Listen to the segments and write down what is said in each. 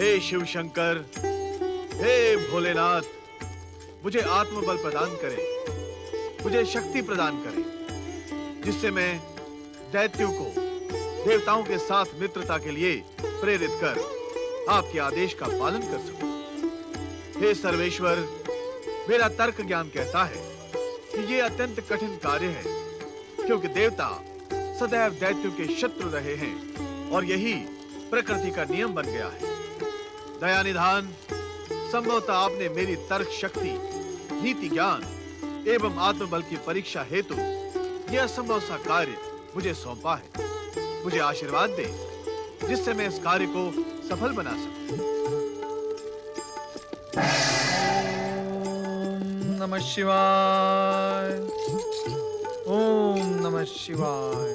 हे शिव शंकर, हे भोलेनाथ, मुझे आत्मबल प्रदान करें, मुझे शक्ति प्रदान करें, जिससे मैं दैत्यों को देवताओं के साथ मित्रता के लिए प्रेरित कर आपके आदेश का पालन कर सकूं। हे सर्वेश्वर, मेरा तर्क ज्ञान कहता है कि ये अत्यंत कठिन कार्य है, क्योंकि देवता सदैव दैत्यों के शत्रु रहे हैं और यही प्रकृति का नियम बन गया है। दया निधान, संभवतः आपने मेरी तर्क शक्ति, नीति ज्ञान एवं आत्मबल की परीक्षा हेतु यह असंभव सा कार्य मुझे सौंपा है। मुझे आशीर्वाद दे, जिससे मैं इस कार्य को सफल बना सकूं। ओम नमः शिवाय, ओम नमः शिवाय।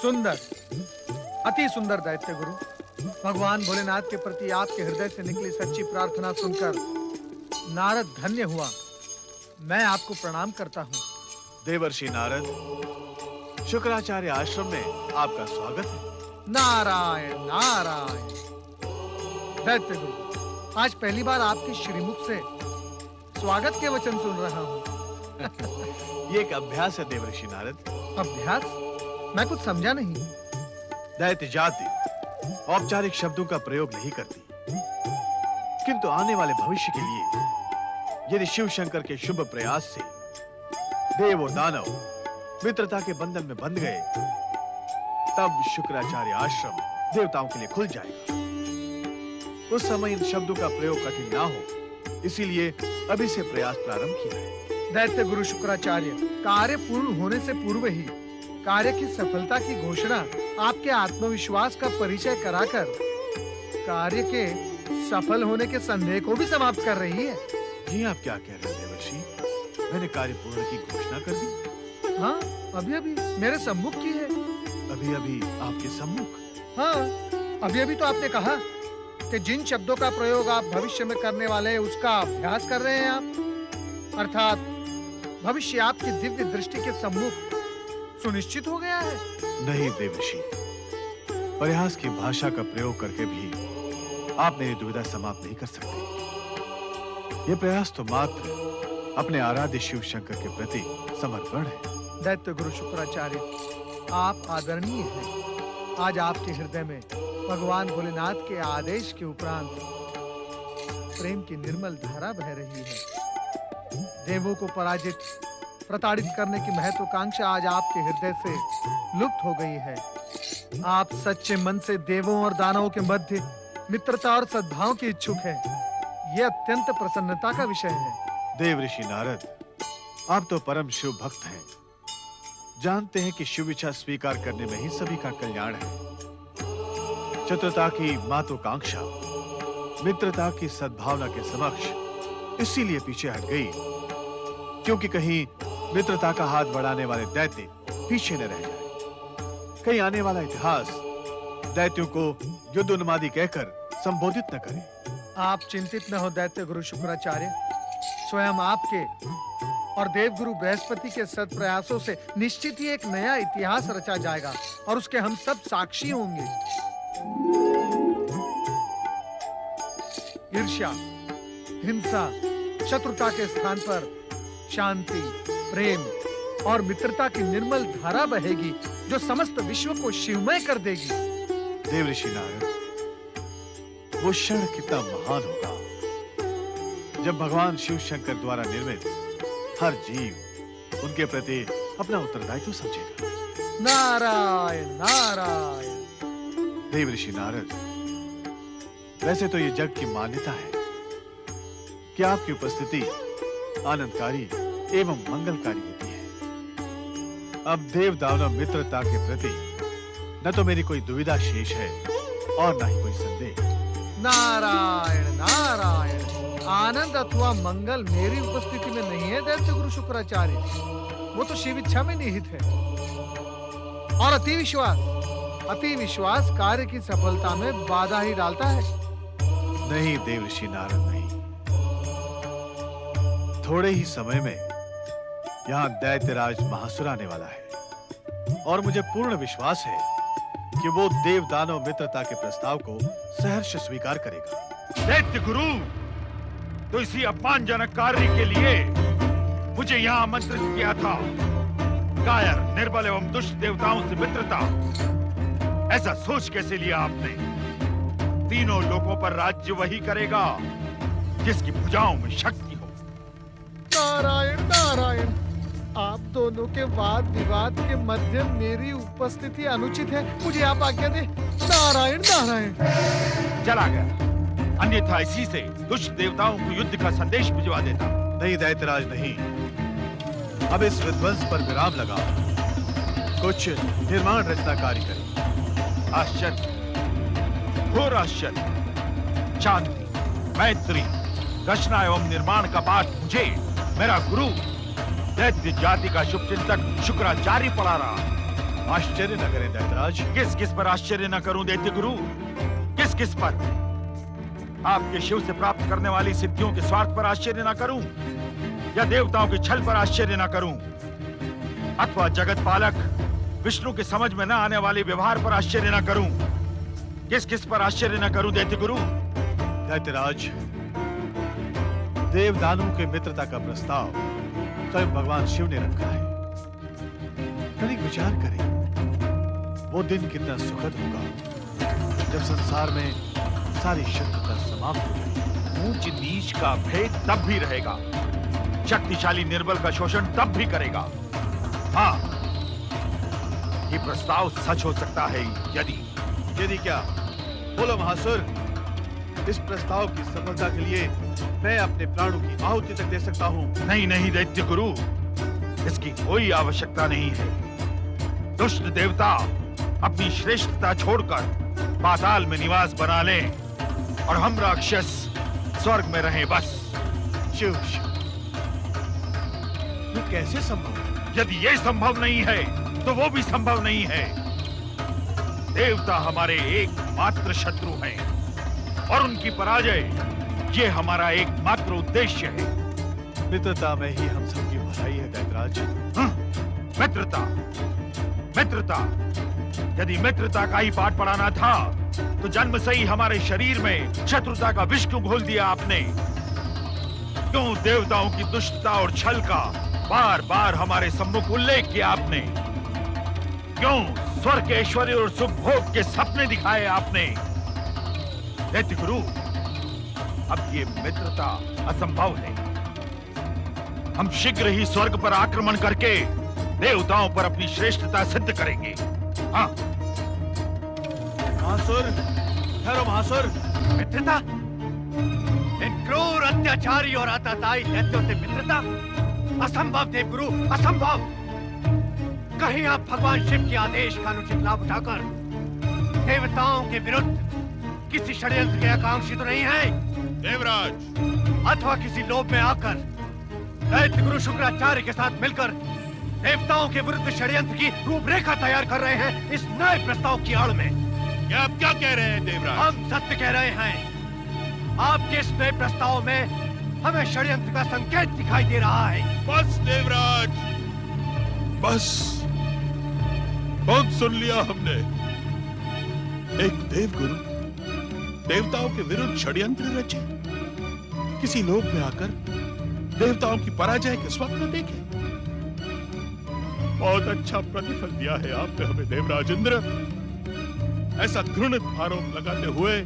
सुंदर, अति सुंदर दैत्य गुरु, भगवान भोलेनाथ के प्रति आपके हृदय से निकली सच्ची प्रार्थना सुनकर नारद धन्य हुआ। मैं आपको प्रणाम करता हूँ। देवर्षि नारद, शुक्राचार्य आश्रम में आपका स्वागत है। नारायण नारायण। दैत्य गुरु, आज पहली बार आपके श्रीमुख से स्वागत के वचन सुन रहा हूँ। ये एक अभ्यास है देवर्षि नारद। अभ्यास? मैं कुछ समझा नहीं। दैत्य जाति औपचारिक शब्दों का प्रयोग नहीं करती, किंतु आने वाले भविष्य के लिए यदि शिव शंकर के शुभ प्रयास से देव और दानव मित्रता के बंधन में बंध गए, तब शुक्राचार्य आश्रम देवताओं के लिए खुल जाएगा। उस समय इन शब्दों का प्रयोग कठिन ना हो, इसीलिए अभी से प्रयास प्रारंभ किया है। दैत्य गुरु शुक्राचार्य, कार्य पूर्ण होने से पूर्व ही कार्य की सफलता की घोषणा आपके आत्मविश्वास का परिचय कराकर कार्य के सफल होने के संदेह को भी समाप्त कर रही है। जी, आप क्या कह रहे हैं देवर्षि? मैंने कार्य पूर्ण की घोषणा कर दी। हाँ, अभी मेरे सम्मुख की है। अभी आपके सम्मुख? हाँ, अभी तो आपने कहा कि जिन शब्दों का प्रयोग आप भविष्य में करने वाले हैं उसका अभ्यास कर रहे हैं आप, अर्थात भविष्य आपकी दिव्य दृष्टि के सम्मुख सुनिश्चित हो गया है। नहीं देवर्षि, प्रयास की भाषा का प्रयोग करके भी आप मेरी दुविधा समाप्त नहीं कर सकते। ये प्रयास तो मात्र अपने आराध्य शिव शंकर के प्रति समर्पण है। दैत्य गुरु शुक्राचार्य, आप आदरणीय हैं। आज आपके हृदय में भगवान भोलेनाथ के आदेश के उपरांत प्रेम की निर्मल धारा बह रही है। देवों को पराजित, प्रताड़ित करने की महत्वाकांक्षा आज आपके हृदय से लुप्त हो गई है। आप सच्चे मन से देवों और दानवों के मध्य मित्रता और सद्भाव के इच्छुक हैं। यह अत्यंत प्रसन्नता का विषय है। देवर्षि नारद, आप तो परम शिव भक्त हैं। जानते हैं कि शिव इच्छा स्वीकार करने में ही सभी का कल्याण है। चतुरता की महत्वाकांक्षा मित्रता की सद्भावना के समक्ष इसीलिए पीछे हट गई, क्योंकि कहीं मित्रता का हाथ बढ़ाने वाले दैत्य पीछे न रह जाए। कहीं आने वाला इतिहास दैत्यों को युद्ध उन्मादी कहकर संबोधित न करे। आप चिंतित न हो दैत्य गुरु शुक्राचार्य। स्वयं आपके और देवगुरु बृहस्पति के सद प्रयासों से निश्चित ही एक नया इतिहास रचा जाएगा और उसके हम सब साक्षी होंगे। ईर्ष्या, हिंसा, शत्रुता के स्थान पर शांति, प्रेम और मित्रता की निर्मल धारा बहेगी, जो समस्त विश्व को शिवमय कर देगी। देवर्षि नारद, वो क्षण कितना महान होगा जब भगवान शिव शंकर द्वारा निर्मित हर जीव उनके प्रति अपना उत्तरदायित्व समझेगा। नारायण नारायण। देवर्षि नारद, वैसे तो ये जग की मान्यता है कि आपकी उपस्थिति आनंदकारी एवं मंगलकारी होती है। अब देव दानव मित्रता के प्रति न तो मेरी कोई दुविधा शेष है और न ही कोई संदेह। नारायण नारायण। आनंद अथवा मंगल मेरी उपस्थिति में नहीं है दैत्य गुरु शुक्राचार्य, वो तो शिव इच्छा में निहित है। और अति विश्वास कार्य की सफलता में बाधा ही डालता है। नहीं देवर्षि नारद, नहीं। थोड़े ही समय में यहाँ दैत्यराज महासुर आने वाला है और मुझे पूर्ण विश्वास है कि वो देव दानव मित्रता के प्रस्ताव को सहर्ष स्वीकार करेगा। दैत्य गुरु, तो इसी अपमानजनक कार्य के लिए मुझे यहाँ आमंत्रित किया था। कायर, निर्बल एवं दुष्ट देवताओं से मित्रता, ऐसा सोच कैसे लिया आपने? तीनों लोकों पर राज्य वही करेगा जिसकी भुजाओं में शक्ति हो। नारायण नारायण, आप दोनों के वाद विवाद के मध्य मेरी उपस्थिति अनुचित है, मुझे आप आज्ञा दे। नारायण नारायण। चला गया, अन्यथा इसी से दुष्ट देवताओं को युद्ध का संदेश भिजवा देता। नहीं दैत्यराज नहीं, अब इस विध्वंस पर विराम लगा कुछ निर्माण रचना कार्य करें। आश्चर्य, घोर आश्चर्य। शांति, मैत्री, रचना एवं निर्माण का पाठ मुझे मेरा गुरु दैत्य जाति का शुभचिंतक शुक्राचार्य पढ़ा रहा। आश्चर्य न करें दैत्यराज। किस किस पर आश्चर्य न करूं दैत्य गुरु? किस किस पर? आपके शिव से प्राप्त करने वाली सिद्धियों के स्वार्थ पर आश्चर्य न करूं, या देवताओं के छल पर आश्चर्य न करूं, अथवा जगत पालक विष्णु के समझ में न आने वाले व्यवहार पर आश्चर्य न करूं? किस किस पर आश्चर्य न करूं दैत्य गुरु? दैत्यराज, देव दानव के मित्रता का प्रस्ताव स्वयं भगवान शिव ने रखा है। तनिक विचार करें, वो दिन कितना सुखद होगा जब संसार में सारी शत्रुता समाप्त हो जाएगी। ऊंच नीच का भेद तब भी रहेगा, शक्तिशाली निर्बल का शोषण तब भी करेगा। हाँ, ये प्रस्ताव सच हो सकता है यदि क्या? बोलो महासुर, इस प्रस्ताव की सफलता के लिए मैं अपने प्राणों की आहुति तक दे सकता हूँ। नहीं नहीं दैत्य गुरु, इसकी कोई आवश्यकता नहीं है। दुष्ट देवता अपनी श्रेष्ठता छोड़कर पाताल में निवास बना लें और हम राक्षस स्वर्ग में रहें बस। शिव, ये कैसे संभव है? यदि ये संभव नहीं है तो वो भी संभव नहीं है। देवता हमारे एकमात्र शत्रु हैं और उनकी पराजय ये हमारा एकमात्र उद्देश्य है। मित्रता में ही हम सबकी भलाई है दैत्यराज। मित्रता, मित्रता, यदि मित्रता का ही पाठ पढ़ाना था तो जन्म से ही हमारे शरीर में शत्रुता का विष क्यों घोल दिया आपने? क्यों देवताओं की दुष्टता और छल का बार बार हमारे सम्मुख उल्लेख किया आपने? क्यों स्वर्ग के ऐश्वर्य और सुख भोग के सपने दिखाए आपने? दैत्य गुरु, अब ये मित्रता असंभव है। हम शीघ्र ही स्वर्ग पर आक्रमण करके देवताओं पर अपनी श्रेष्ठता सिद्ध करेंगे। हाँ। महासुर, ठहरो महासुर। मित्रता? इन क्रूर अत्याचारी और आतताई दैत्यों से मित्रता? असंभव देवगुरु, असंभव। कहीं आप भगवान शिव के आदेश का अनुचित लाभ उठाकर देवताओं के विरुद्ध किसी षड्यंत्र के आकांक्षी तो नहीं है? देवराज, अथवा किसी लोभ में आकर दैत्य गुरु शुक्राचार्य के साथ मिलकर देवताओं के विरुद्ध षड्यंत्र की रूपरेखा तैयार कर रहे हैं इस नए प्रस्ताव की आड़ में। क्या आप क्या कह रहे हैं देवराज? हम सत्य कह रहे हैं। आपके इस नए प्रस्ताव में हमें षड्यंत्र का संकेत दिखाई दे रहा है। बस देवराज, बस बहुत सुन लिया हमने। एक देवगुरु देवताओं के विरुद्ध षड्यंत्र रचे, किसी लोक में आकर देवताओं की पराजय के स्वप्न देखे। बहुत अच्छा प्रतिफल दिया है आपने हमें देवराज इंद्र। ऐसा घृणित आरोप लगाते हुए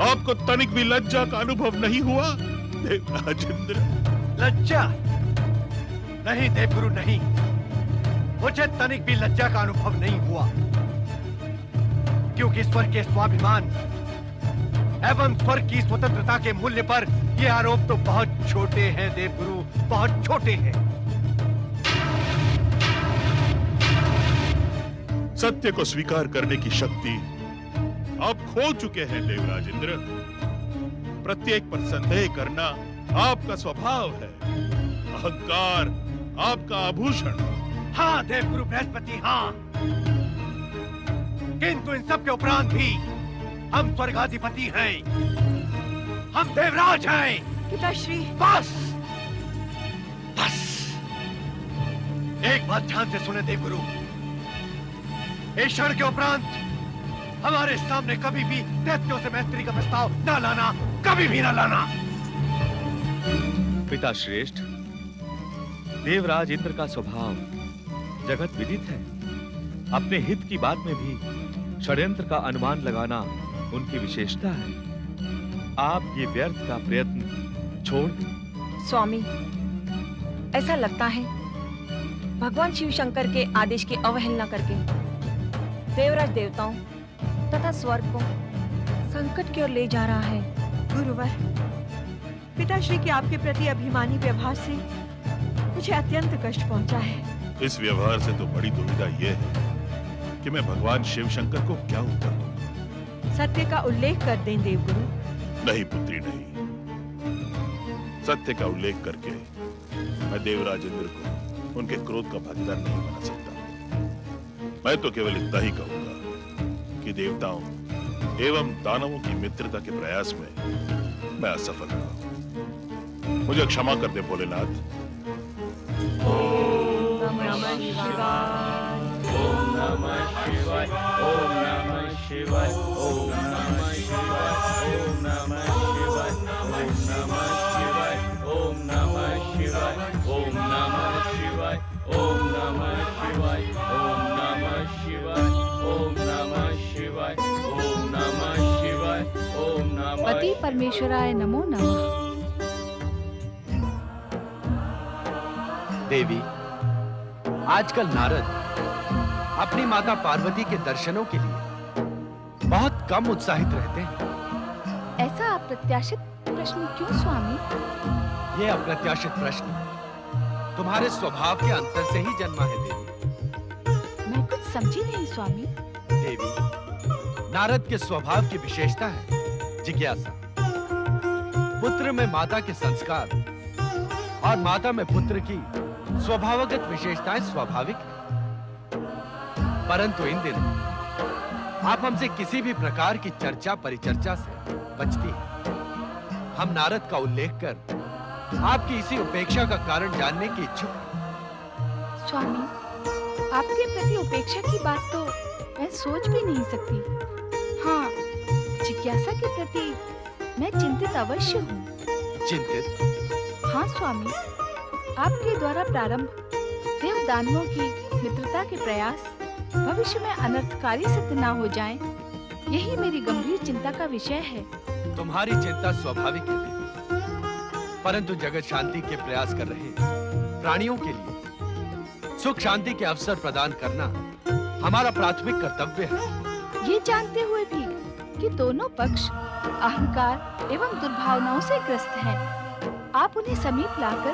आपको तनिक भी लज्जा का अनुभव नहीं हुआ देवराज इंद्र? लज्जा? नहीं देवगुरु, नहीं। मुझे तनिक भी लज्जा का अनुभव नहीं हुआ, क्योंकि स्वर्ग के स्वाभिमान एवं स्वर्ग की स्वतंत्रता के मूल्य पर ये आरोप तो बहुत छोटे हैं देवगुरु, बहुत छोटे हैं। सत्य को स्वीकार करने की शक्ति आप खो चुके हैं देवराज इंद्र। प्रत्येक पर संदेह करना आपका स्वभाव है, अहंकार आपका आभूषण। हाँ देवगुरु बृहस्पति, हाँ। किंतु इन सब के उपरांत भी हम स्वर्गाधिपति हैं, हम देवराज हैं। पिताश्री, बस बस, एक बात ध्यान से सुने देवगुरु। इस क्षण के उपरांत हमारे सामने कभी भी दैत्यों से मैत्री का प्रस्ताव न लाना, कभी भी न लाना। पिता श्रेष्ठ, देवराज इंद्र का स्वभाव जगत विदित है। अपने हित की बात में भी षड्यंत्र का अनुमान लगाना उनकी विशेषता है। आप ये व्यर्थ का प्रयत्न छोड़ दें। स्वामी, ऐसा लगता है भगवान शिव शंकर के आदेश की अवहेलना करके देवराज देवताओं तथा स्वर्ग को संकट की ओर ले जा रहा है। गुरुवर, पिताश्री के आपके प्रति अभिमानी व्यवहार से मुझे अत्यंत कष्ट पहुंचा है। इस व्यवहार से तो बड़ी दुविधा यह है कि मैं भगवान शिव शंकर को क्या उत्तर दूं। सत्य का उल्लेख कर दें देवगुरु। नहीं पुत्री नहीं, सत्य का उल्लेख करके मैं देवराज इंद्र को उनके क्रोध का भागीदार नहीं बना सकता। मैं तो केवल इतना ही कहूंगा कि देवताओं एवं दानवों की मित्रता के प्रयास में मैं असफल रहा। मुझे क्षमा कर दे भोलेनाथ। ओम नमः शिवाय। ओम नमः शिवाय। ओम नमः शिवाय। ओम नमः शिवाय। ओम नमः शिवाय। ओम नमः शिवाय। ओम नमः शिवाय। ओम नमः शिवाय। ओम नमः शिवाय। ओम नमः शिवाय। ओम नमः शिवाय। ओम नमः पति परमेश्वराय नमो नमः। देवी, आजकल नारद अपनी माता पार्वती के दर्शनों के लिए बहुत कम उत्साहित रहते हैं। ऐसा अप्रत्याशित प्रश्न क्यों स्वामी? यह अप्रत्याशित प्रश्न तुम्हारे स्वभाव के अंतर से ही जन्मा है देवी। मैं कुछ समझी नहीं स्वामी। देवी, नारद के स्वभाव की विशेषता है जिज्ञासा। पुत्र में माता के संस्कार और माता में पुत्र की स्वभावगत विशेषताएं स्वाभाविक है। परंतु इन दिनों आप हमसे किसी भी प्रकार की चर्चा परिचर्चा से बचती हैं। हम नारद का उल्लेख कर आपकी इसी उपेक्षा का कारण जानने की इच्छुक हैं। स्वामी, आपके प्रति उपेक्षा की बात तो मैं सोच भी नहीं सकती। हाँ, जिज्ञासा के प्रति मैं चिंतित अवश्य हूँ। चिंतित? हाँ स्वामी, आपके द्वारा प्रारंभ देव दानवों की मित्रता के प्रयास भविष्य में अनर्थकारी सिद्ध न हो जाएं, यही मेरी गंभीर चिंता का विषय है। तुम्हारी चिंता स्वाभाविक है देवी, परंतु जगत शांति के प्रयास कर रहे प्राणियों के लिए सुख शांति के अवसर प्रदान करना हमारा प्राथमिक कर्तव्य है। ये जानते हुए भी कि दोनों पक्ष अहंकार एवं दुर्भावनाओं से ग्रस्त हैं, आप उन्हें समीप लाकर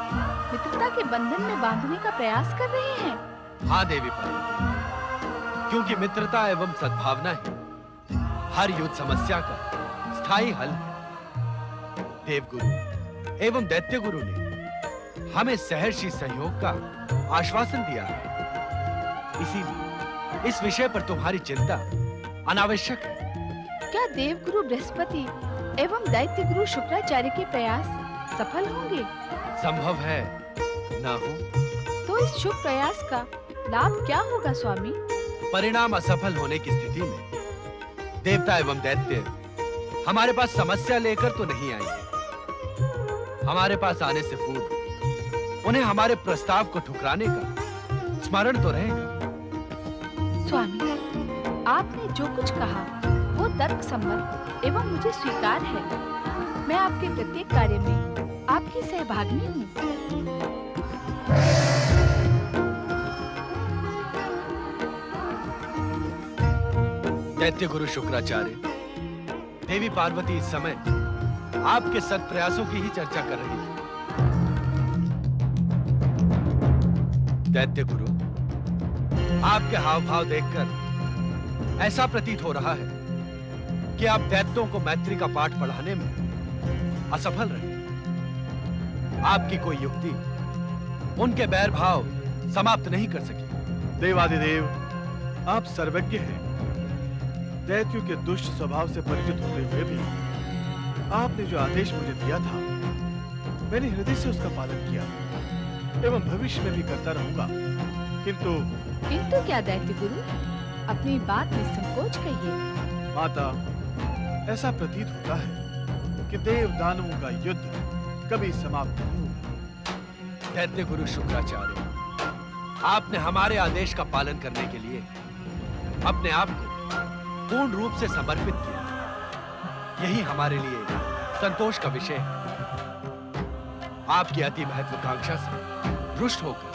मित्रता के बंधन में बांधने का प्रयास कर रहे हैं। हाँ देवी पार्वती, क्योंकि मित्रता एवं सद्भावना ही हर युद्ध समस्या का स्थायी हल है। देवगुरु एवं दैत्य गुरु ने हमें सहर्षी सहयोग का आश्वासन दिया है। इसीलिए इस विषय पर तुम्हारी चिंता अनावश्यक है। क्या देवगुरु बृहस्पति एवं दैत्य गुरु शुक्राचार्य के प्रयास सफल होंगे? संभव है ना हो। तो इस शुभ प्रयास का लाभ क्या होगा स्वामी? परिणाम असफल होने की स्थिति में देवता एवं दैत्य हमारे पास समस्या लेकर तो नहीं आएंगे। हमारे पास आने से पूर्व उन्हें हमारे प्रस्ताव को ठुकराने का स्मरण तो रहेगा। स्वामी, आपने जो कुछ कहा वो तर्क सम्मत एवं मुझे स्वीकार है। मैं आपके प्रत्येक कार्य में आपकी सहभागिनी हूँ। दैत्य गुरु शुक्राचार्य, देवी पार्वती इस समय आपके सत् प्रयासों की ही चर्चा कर रही है। दैत्य गुरु, आपके हाव भाव देखकर ऐसा प्रतीत हो रहा है कि आप दैत्यों को मैत्री का पाठ पढ़ाने में असफल रहे। आपकी कोई युक्ति उनके बैर भाव समाप्त नहीं कर सकी। देवादिदेव, आप सर्वज्ञ हैं। दैत्यों के दुष्ट स्वभाव से परिचित होते हुए भी आपने जो आदेश मुझे दिया था, मैंने हृदय से उसका पालन किया एवं भविष्य में भी करता रहूंगा। किंतु क्या दैत्य गुरु? अपनी बात निसंकोच कहिए। माता, ऐसा प्रतीत होता है कि देव दानवों का युद्ध कभी समाप्त नहीं होगा। दैत्य गुरु शुक्राचार्य, आपने हमारे आदेश का पालन करने के लिए अपने आप को पूर्ण रूप से समर्पित किया। यही हमारे लिए संतोष का विषय है। आपकी अति महत्वाकांक्षा से रुष्ट होकर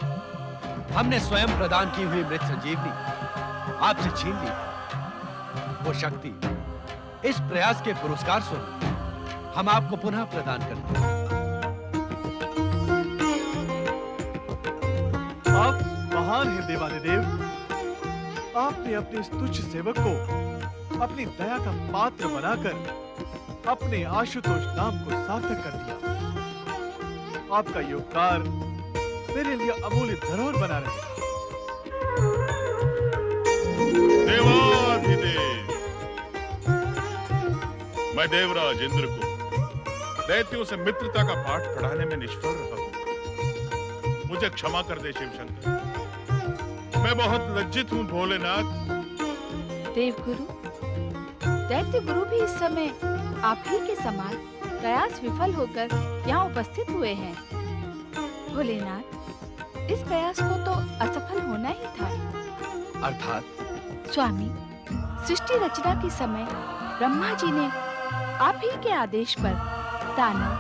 हमने स्वयं प्रदान की हुई मृत संजीवनी आपसे छीन ली। वो शक्ति इस प्रयास के पुरस्कार स्वरूप हम आपको पुनः प्रदान करते हैं। आप महान हैं देवाधिदेव। आपने अपने इस तुच्छ सेवक को अपनी दया का पात्र बनाकर अपने आशुतोष नाम को सार्थक कर दिया। आपका ये उपकार मेरे लिए अमूल्य धरोहर बना रहेगा। देवाधिदेव, मैं देवराज इंद्र को दैत्यों से मित्रता का पाठ पढ़ाने में निष्फल रहा हूं। मुझे क्षमा कर दे शिव शंकर। मैं बहुत लज्जित हूं भोलेनाथ। देवगुरु, दैत्य गुरु भी इस समय आप ही के समान प्रयास विफल होकर यहाँ उपस्थित हुए हैं। भोलेनाथ, इस प्रयास को तो असफल होना ही था। अर्थात? स्वामी, सृष्टि रचना के समय ब्रह्मा जी ने आप ही के आदेश पर दानव,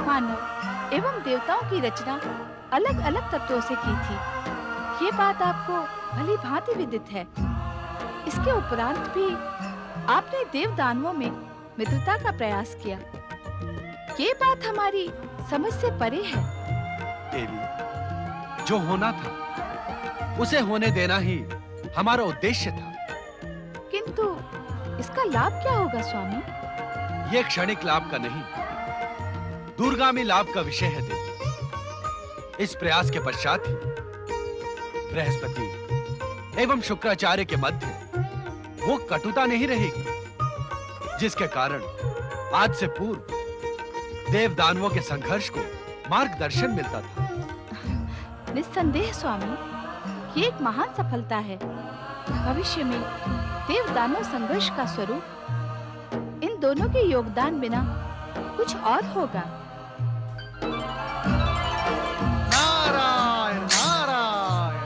मानव एवं देवताओं की रचना अलग अलग तत्वों से की थी। ये बात आपको भली भांति विदित है। इसके उपरांत भी आपने देव दानवों में मित्रता का प्रयास किया। ये बात हमारी समझ से परे है। देवी, जो होना था उसे होने देना ही हमारा उद्देश्य था। किंतु इसका लाभ क्या होगा स्वामी? ये क्षणिक लाभ का नहीं, दूरगामी लाभ का विषय है देवी। इस प्रयास के पश्चात ही बृहस्पति एवं शुक्राचार्य के मध्य वो कटुता नहीं रहेगी जिसके कारण आज से पूर्व देव दानवों के संघर्ष को मार्गदर्शन मिलता था। निस्संदेह स्वामी, ये एक महान सफलता है। भविष्य में देव दानव संघर्ष का स्वरूप इन दोनों के योगदान बिना कुछ और होगा। नारायण नारायण,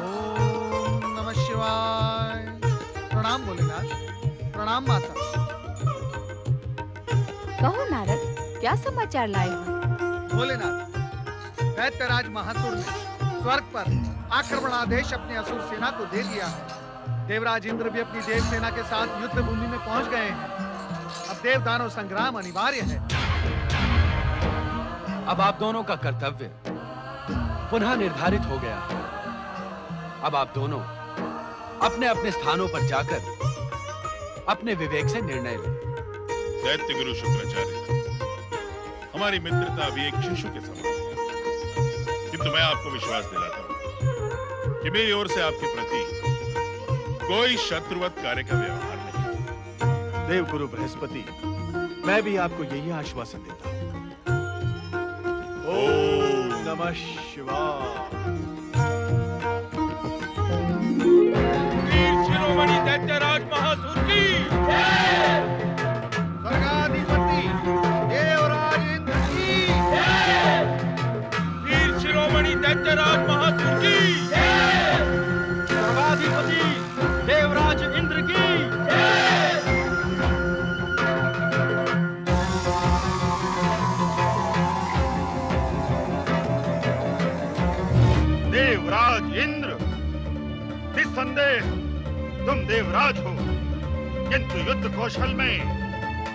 ओम नमः शिवाय। प्रणाम भोलेनाथ। प्रणाम माता। कहो नारद, क्या समाचार लाए हो? भोलेनाथ, दैत्यराज महासुर ने स्वर्ग पर आक्रमण आदेश अपनी असुर सेना को दे दिया है। देवराज इंद्र भी अपनी देव सेना के साथ युद्ध भूमि में पहुंच गए हैं। अब देव दानव संग्राम अनिवार्य है। अब आप दोनों का कर्तव्य पुनः निर्धारित हो गया है। अब आप दोनों अपने अपने स्थानों पर जाकर अपने विवेक से निर्णय लें। दैत्य गुरु शुक्राचार्य, हमारी मित्रता अभी एक शिशु के समान है, किंतु मैं आपको विश्वास दिलाता हूं कि मेरी ओर से आपके प्रति कोई शत्रुवत कार्य का व्यवहार नहीं। देव गुरु बृहस्पति, मैं भी आपको यही आश्वासन देता हूं। ओम नमः शिवाय। वीर शिरोमणि दैत्यराज महासुर की स्वर्गाधिपति देवराज इंद्र की वीर शिरोमणि दैत्यराज महासुर की स्वर्गाधिपति देवराज इंद्र की देवराज इंद्र, निस्संदेह तुम देवराज हो, किंतु युद्ध कौशल में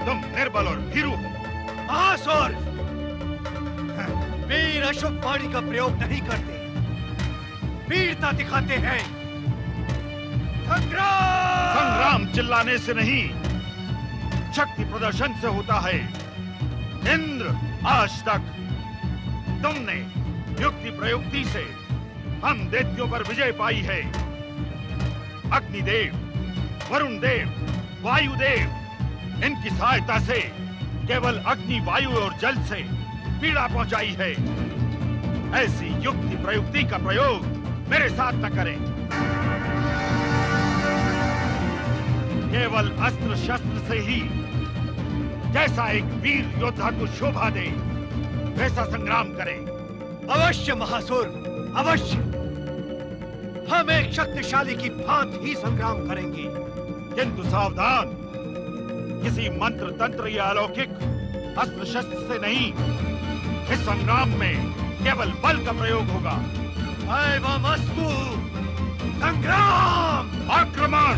तुम निर्बल और भीरू हो। महासुर, वीर अशुभ वाणी का प्रयोग नहीं करते, वीरता दिखाते हैं। संग्राम चिल्लाने से नहीं, शक्ति प्रदर्शन से होता है। इंद्र, आज तक तुमने युक्ति प्रयुक्ति से हम दैत्यों पर विजय पाई है। अग्निदेव, वरुण देव, वायुदेव, इनकी सहायता से केवल अग्नि, वायु और जल से पीड़ा पहुंचाई है। ऐसी युक्ति प्रयुक्ति का प्रयोग मेरे साथ न करें। केवल अस्त्र शस्त्र से ही जैसा एक वीर योद्धा को शोभा दे वैसा संग्राम करें। अवश्य महासुर, अवश्य। हम एक शक्तिशाली की भांति ही संग्राम करेंगे। किंतु सावधान, किसी मंत्र तंत्र या अलौकिक अस्त्र शस्त्र से नहीं, इस संग्राम में केवल बल का प्रयोग होगा। एवमस्तु। संग्राम, आक्रमण।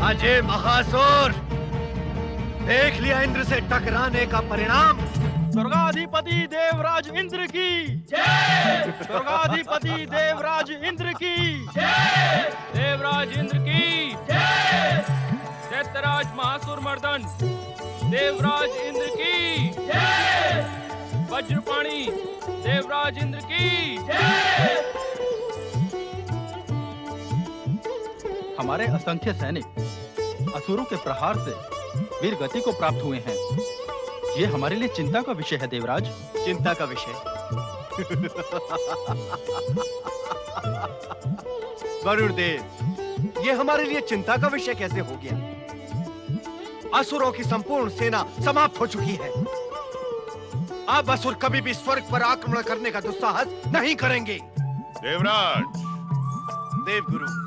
अजय महासुर, देख लिया इंद्र से टकराने का परिणाम। स्वर्गाधिपति देवराज इंद्र की जय। स्वर्गाधिपति देवराज इंद्र की जय। देवराज इंद्र की जय। दैत्यराज महासुर मर्दन देवराज इंद्र की जय। वज्रपाणी देवराज इंद्र की जय। हमारे असंख्य सैनिक असुरों के प्रहार से वीर गति को प्राप्त हुए हैं। ये हमारे लिए चिंता का विषय है देवराज। चिंता का विषय? वरुण देव, ये हमारे लिए चिंता का विषय कैसे हो गया? असुरों की संपूर्ण सेना समाप्त हो चुकी है। अब असुर कभी भी स्वर्ग पर आक्रमण करने का दुस्साहस नहीं करेंगे। देवराज, देवगुरु,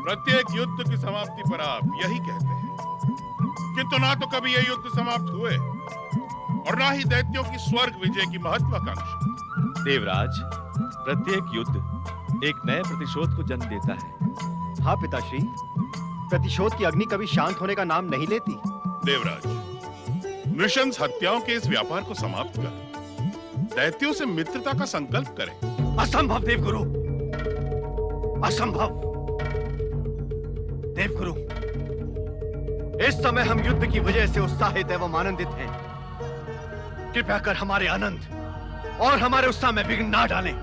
प्रत्येक युद्ध की समाप्ति पर आप यही कहते हैं, किंतु ना तो कभी ये युद्ध समाप्त हुए और ना ही दैत्यों की स्वर्ग विजय की महत्वाकांक्षा। देवराज, प्रत्येक युद्ध एक नए प्रतिशोध को जन्म देता है। हाँ पिताश्री, प्रतिशोध की अग्नि कभी शांत होने का नाम नहीं लेती। देवराज, नृशंस हत्याओं के इस व्यापार को समाप्त कर दैत्यों से मित्रता का संकल्प करें। असंभव देवगुरु, असंभव। देवगुरु, इस समय हम युद्ध की वजह से उत्साहित एवं आनंदित हैं। कृपया कर हमारे आनंद और हमारे उत्साह में विघ्न ना डालें।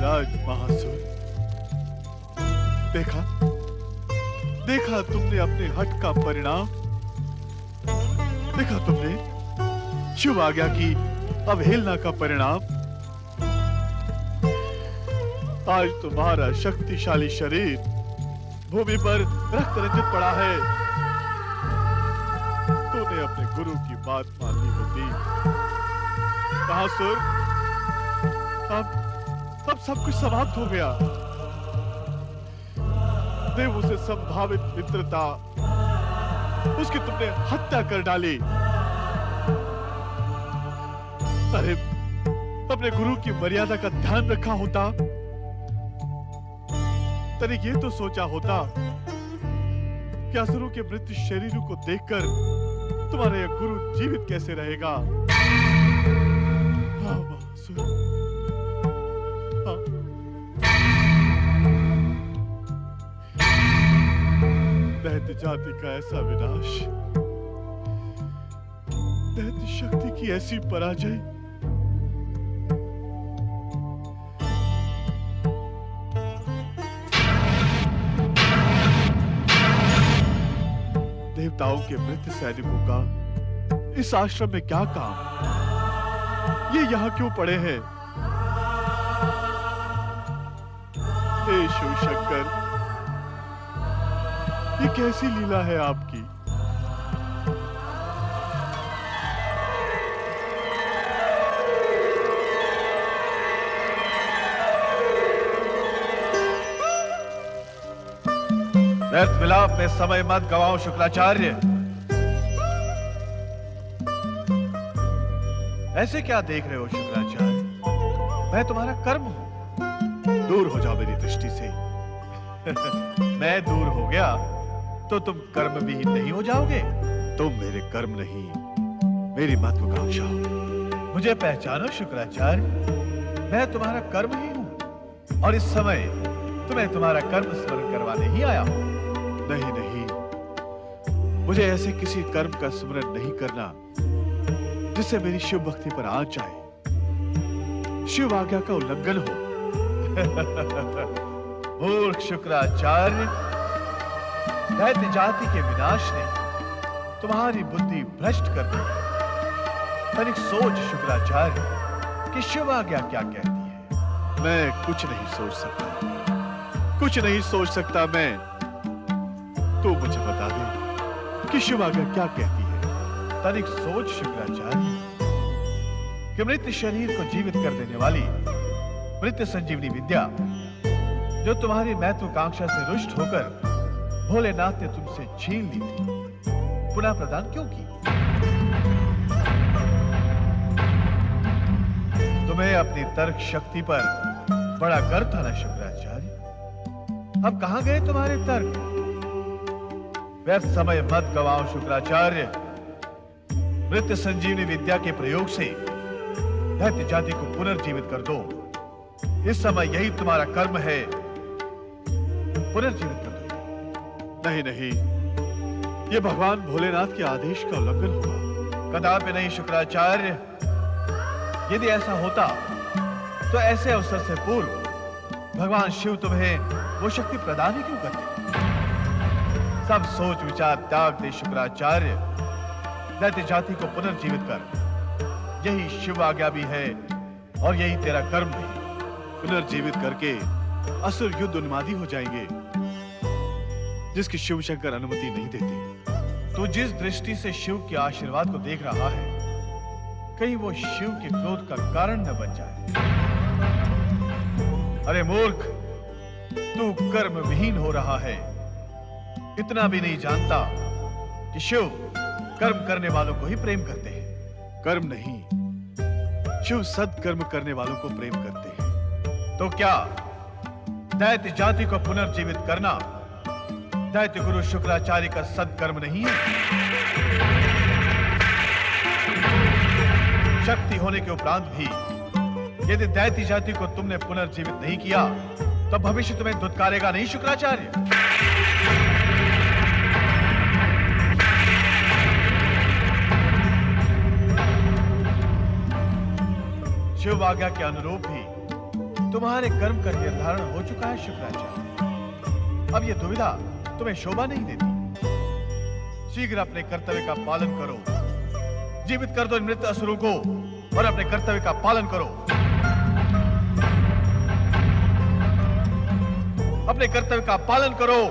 देवराज महासुर, देखा तुमने अपने हठ का परिणाम। देखा तुमने शिव आज्ञा की अवहेलना का परिणाम। आज तुम्हारा शक्तिशाली शरीर भूमि पर रक्त रंजित पड़ा है। तूने अपने गुरु की बात माननी होती। महासुर, अब सब कुछ समाप्त हो गया। देवों से संभावित मित्रता, उसकी तुमने हत्या कर डाली। अरे, अपने गुरु की मर्यादा का ध्यान रखा होता, तनिक ये तो सोचा होता कि असुरों के मृत शरीरों को देखकर तुम्हारा यह गुरु जीवित कैसे रहेगा। हाँ महासुर, हाँ। दैत्य जाति का ऐसा विनाश, दैत्य शक्ति की ऐसी पराजय, देवताओं के मृत सैनिकों का इस आश्रम में क्या काम? ये यहां क्यों पड़े हैं? हे शिव शंकर, ये कैसी लीला है आपकी? व्यर्थ विलाप में समय मत गवाओ शुक्राचार्य। ऐसे क्या देख रहे हो शुक्राचार्य? मैं तुम्हारा कर्म हूं। दूर हो जाओ मेरी दृष्टि से। मैं दूर हो गया तो तुम कर्म विहीन नहीं हो जाओगे। तुम मेरे कर्म नहीं, मेरी महत्वाकांक्षा हो। मुझे पहचानो शुक्राचार्य, मैं तुम्हारा कर्म ही हूं और इस समय तुम्हें तुम्हारा कर्म स्मरण करवाने ही आया हूं। नहीं नहीं, मुझे ऐसे किसी कर्म का स्मरण नहीं करना जिससे मेरी शिव भक्ति पर आंच आए, शिव आज्ञा का उल्लंघन हो। मूर्ख शुक्राचार्य, दैत्य जाति के विनाश ने तुम्हारी बुद्धि भ्रष्ट कर दी। तनिक सोच शुक्राचार्य कि शिव आज्ञा क्या कहती है। मैं कुछ नहीं सोच सकता, कुछ नहीं सोच सकता मैं। तो मुझे बता दे कि शिव आज्ञा क्या कहती है। तनिक सोच शुक्राचार्य कि मृत शरीर को जीवित कर देने वाली मृत संजीवनी विद्या, जो तुम्हारी महत्वाकांक्षा से रुष्ट होकर भोलेनाथ ने तुमसे छीन ली थी, पुनः प्रदान क्यों की? तुम्हें अपनी तर्क शक्ति पर बड़ा गर्व था ना शुक्राचार्य? अब कहां गए तुम्हारे तर्क? व्यर्थ समय मत गवाओ शुक्राचार्य। मृत संजीवनी विद्या के प्रयोग से दैत्य जाति को पुनर्जीवित कर दो। इस समय यही तुम्हारा कर्म है, पुनर्जीवित कर दो। नहीं नहीं, ये भगवान भोलेनाथ के आदेश का उल्लंघन होगा। कदापि नहीं शुक्राचार्य। यदि ऐसा होता तो ऐसे अवसर से पूर्व भगवान शिव तुम्हें वो शक्ति प्रदान ही क्यों करते? सब सोच विचार त्याग दे शुक्राचार्य। दैत्य जाति को पुनर्जीवित कर, यही शिव आज्ञा भी है और यही तेरा कर्म भी। पुनर्जीवित करके असुर युद्ध उन्मादी हो जाएंगे, जिसकी शिव शंकर अनुमति नहीं देते। तो जिस दृष्टि से शिव के आशीर्वाद को देख रहा है, कहीं वो शिव के क्रोध का कारण न बन जाए। अरे मूर्ख, तू कर्म विहीन हो रहा है। इतना भी नहीं जानता कि शिव कर्म करने वालों को ही प्रेम करते हैं। कर्म नहीं, शिव सत्कर्म करने वालों को प्रेम करते हैं। तो क्या दैत्य जाति को पुनर्जीवित करना दैत्य गुरु शुक्राचार्य का सत्कर्म नहीं है? शक्ति होने के उपरांत भी यदि दैत्य जाति को तुमने पुनर्जीवित नहीं किया तो भविष्य तुम्हें धुतकारेगा नहीं शुक्राचार्य? शिव आज्ञा के अनुरूप भी तुम्हारे कर्म का निर्धारण हो चुका है शुक्राचार्य। अब यह दुविधा तुम्हें शोभा नहीं देती। शीघ्र अपने कर्तव्य का पालन करो। जीवित कर दो इन मृत असुरों को और अपने कर्तव्य का पालन करो। अपने कर्तव्य का पालन करो।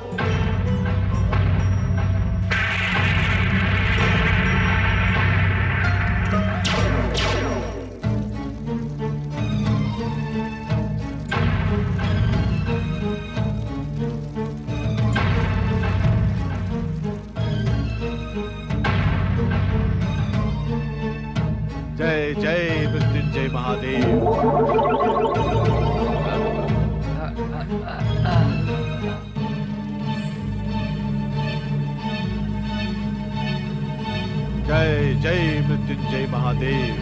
जय जय मृत्युंजय महादेव। जय जय मृत्युंजय महादेव।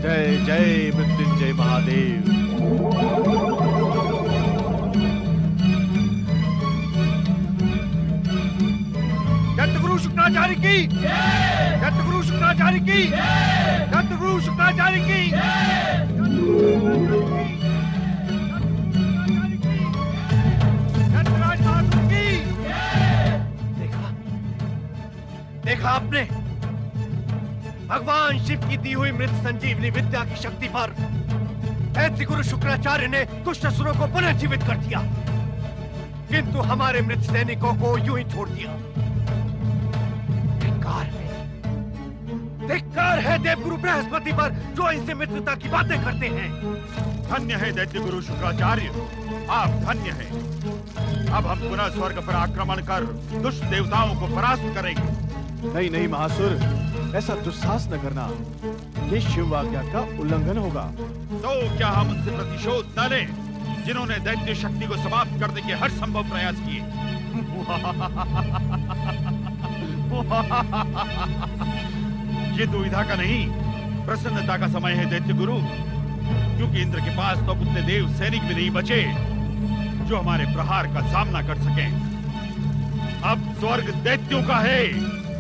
जय जय मृत्युंजय महादेव। दत्तगुरु शुक्राचार्य की, दत्तगुरु शुक्राचार्य की, दत्तगुरु शुक्राचार्य की, दत्तराज महासुर की। देखा, देखा आपने भगवान शिव की दी हुई मृत संजीवनी विद्या की शक्ति पर दैत्य गुरु शुक्राचार्य ने दुष्ट असुरों को पुनः जीवित कर दिया, किंतु हमारे मृत सैनिकों को यूं ही छोड़ दिया। धिक्कार है देवगुरु बृहस्पति पर जो इनसे मित्रता की बातें करते हैं। धन्य है दैत्य गुरु शुक्राचार्य, आप धन्य हैं। अब हम पुनः स्वर्ग पर आक्रमण कर दुष्ट देवताओं को परास्त करेंगे। नहीं नहीं महासुर, ऐसा दुस्साहस न करना। ये शिव आज्ञा का उल्लंघन होगा। तो क्या हम उनसे प्रतिशोध न लें जिन्होंने दैत्य शक्ति को समाप्त करने के हर संभव प्रयास किए? ये दुविधा का नहीं, प्रसन्नता का समय है दैत्य गुरु, क्योंकि इंद्र के पास तो उतने देव सैनिक भी नहीं बचे जो हमारे प्रहार का सामना कर सकें। अब स्वर्ग दैत्यों का है,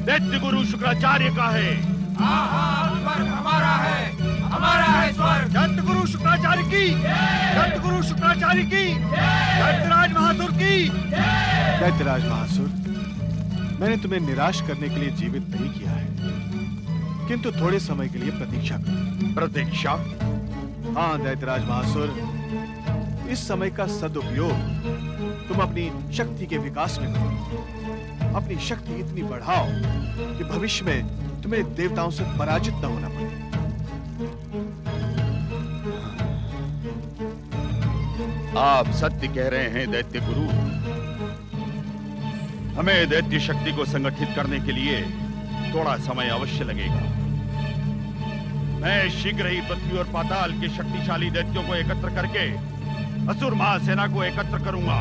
दैत्य गुरु शुक्राचार्य का है। स्वर्ग हमारा है, हमारा है स्वर्ग। दत्त गुरु शुक्राचार्य की, दत्त गुरु शुक्राचार्य की, दैत्यराज महासुर की। दैत्यराज महासुर, मैंने तुम्हें निराश करने के लिए जीवित नहीं किया है, किंतु थोड़े समय के लिए प्रतीक्षा करो। प्रतीक्षा? हाँ दैत्यराज महासुर, इस समय का सदुपयोग तुम अपनी शक्ति के विकास में करो। अपनी शक्ति इतनी बढ़ाओ कि भविष्य में तुम्हें देवताओं से पराजित न होना पड़े। आप सत्य कह रहे हैं दैत्य गुरु। हमें दैत्य शक्ति को संगठित करने के लिए थोड़ा समय अवश्य लगेगा। मैं शीघ्र ही पृथ्वी और पाताल के शक्तिशाली दैत्यों को एकत्र करके असुर महासेना को एकत्र करूंगा।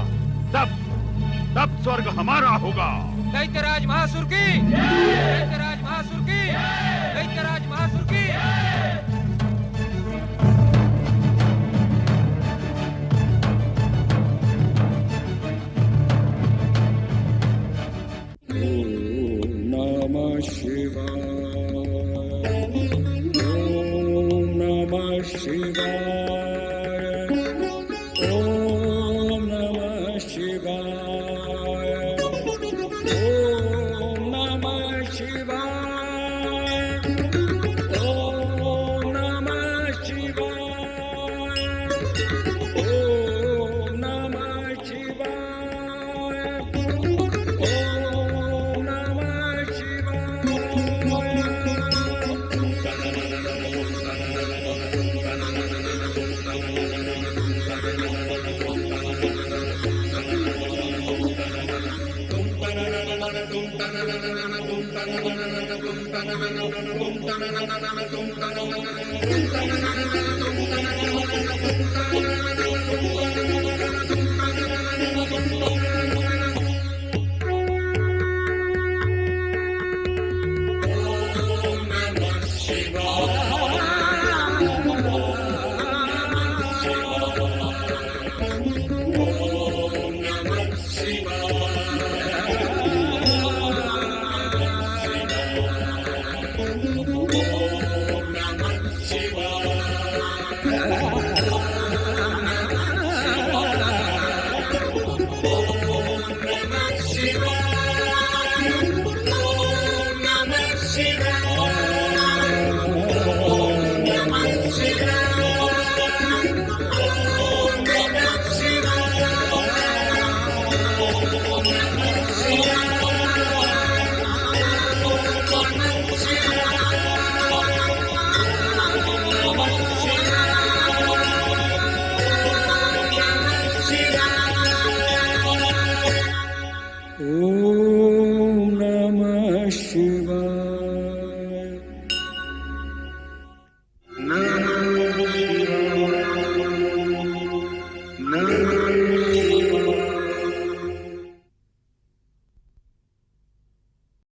तब स्वर्ग हमारा होगा। दैत्यराज महासुर की, दैत्यराज महासुर की, दैत्यराज महासुर की। ओम नमः शिवाय, ओम नमः शिवाय, ओम नमः शिवाय, ओम नमः शिवाय, ओम नमः शिवाय, ओम नमः शिवाय, ओम नमः शिवाय।